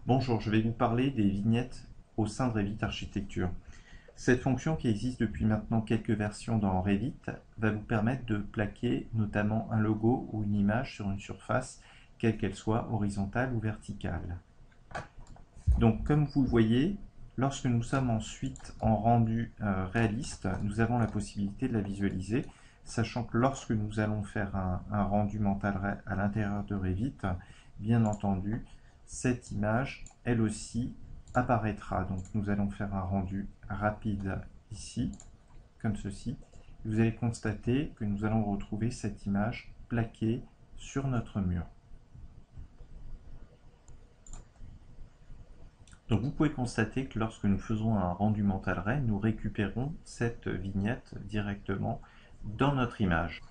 Bonjour, je vais vous parler des vignettes au sein de Revit Architecture. Cette fonction qui existe depuis maintenant quelques versions dans Revit va vous permettre de plaquer notamment un logo ou une image sur une surface, quelle qu'elle soit, horizontale ou verticale. Donc comme vous le voyez, lorsque nous sommes ensuite en rendu réaliste, nous avons la possibilité de la visualiser, sachant que lorsque nous allons faire un rendu mental à l'intérieur de Revit, bien entendu, cette image, elle aussi, apparaîtra. Donc nous allons faire un rendu rapide ici, comme ceci. Vous allez constater que nous allons retrouver cette image plaquée sur notre mur. Donc vous pouvez constater que lorsque nous faisons un rendu mental ray, nous récupérons cette vignette directement dans notre image.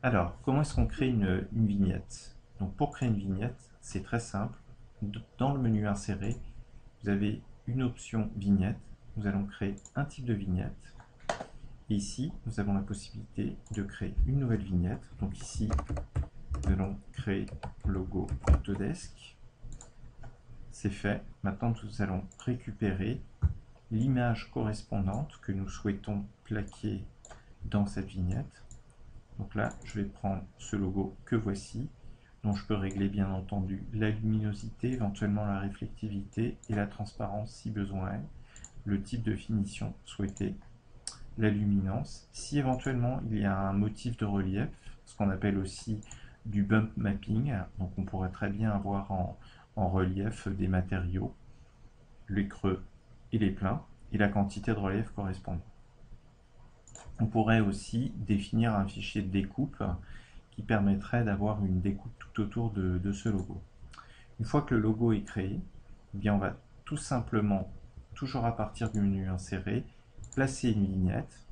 Alors, comment est-ce qu'on crée une vignette? Donc pour créer une vignette, c'est très simple. Dans le menu Insérer, vous avez une option vignette. Nous allons créer un type de vignette. Et ici, nous avons la possibilité de créer une nouvelle vignette. Donc ici, nous allons créer logo Autodesk. C'est fait. Maintenant, nous allons récupérer l'image correspondante que nous souhaitons plaquer dans cette vignette. Donc là, je vais prendre ce logo que voici, dont je peux régler bien entendu la luminosité, éventuellement la réflectivité et la transparence si besoin est, le type de finition souhaité, la luminance. Si éventuellement il y a un motif de relief, ce qu'on appelle aussi du bump mapping, donc on pourrait très bien avoir en relief des matériaux, les creux et les pleins, et la quantité de relief correspondante. On pourrait aussi définir un fichier de découpe qui permettrait d'avoir une découpe tout autour de ce logo. Une fois que le logo est créé, eh bien on va tout simplement, toujours à partir du menu Insérer, placer une vignette.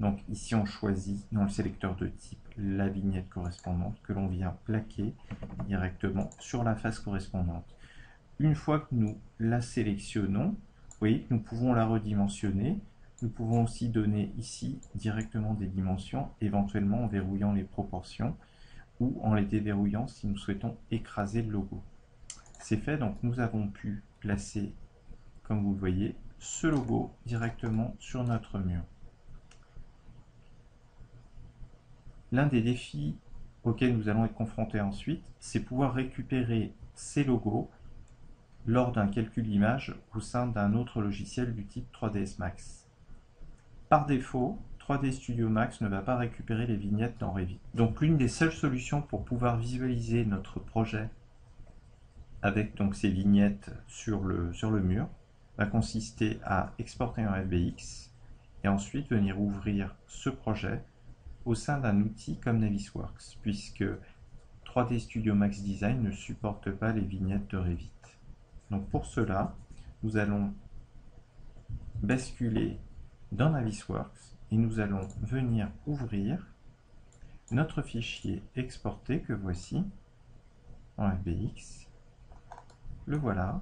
Donc ici on choisit dans le sélecteur de type la vignette correspondante que l'on vient plaquer directement sur la face correspondante. Une fois que nous la sélectionnons, vous voyez que nous pouvons la redimensionner. Nous pouvons aussi donner ici directement des dimensions, éventuellement en verrouillant les proportions ou en les déverrouillant si nous souhaitons écraser le logo. C'est fait, donc nous avons pu placer, comme vous le voyez, ce logo directement sur notre mur. L'un des défis auxquels nous allons être confrontés ensuite, c'est pouvoir récupérer ces logos lors d'un calcul d'image au sein d'un autre logiciel du type 3ds Max. Par défaut, 3D Studio Max ne va pas récupérer les vignettes dans Revit. Donc l'une des seules solutions pour pouvoir visualiser notre projet avec donc ces vignettes sur le mur va consister à exporter un FBX et ensuite venir ouvrir ce projet au sein d'un outil comme Navisworks, puisque 3D Studio Max Design ne supporte pas les vignettes de Revit. Donc pour cela, nous allons basculer dans Navisworks et nous allons venir ouvrir notre fichier exporté que voici en FBX. Le voilà.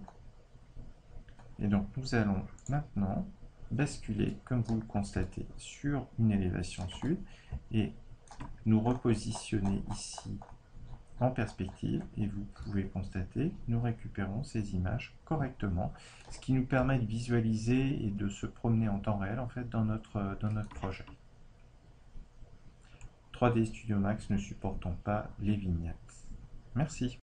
Et donc nous allons maintenant basculer, comme vous le constatez, sur une élévation sud et nous repositionner ici en perspective et vous pouvez constater que nous récupérons ces images correctement, ce qui nous permet de visualiser et de se promener en temps réel en fait dans notre projet. 3D Studio Max ne supportant pas les vignettes. Merci.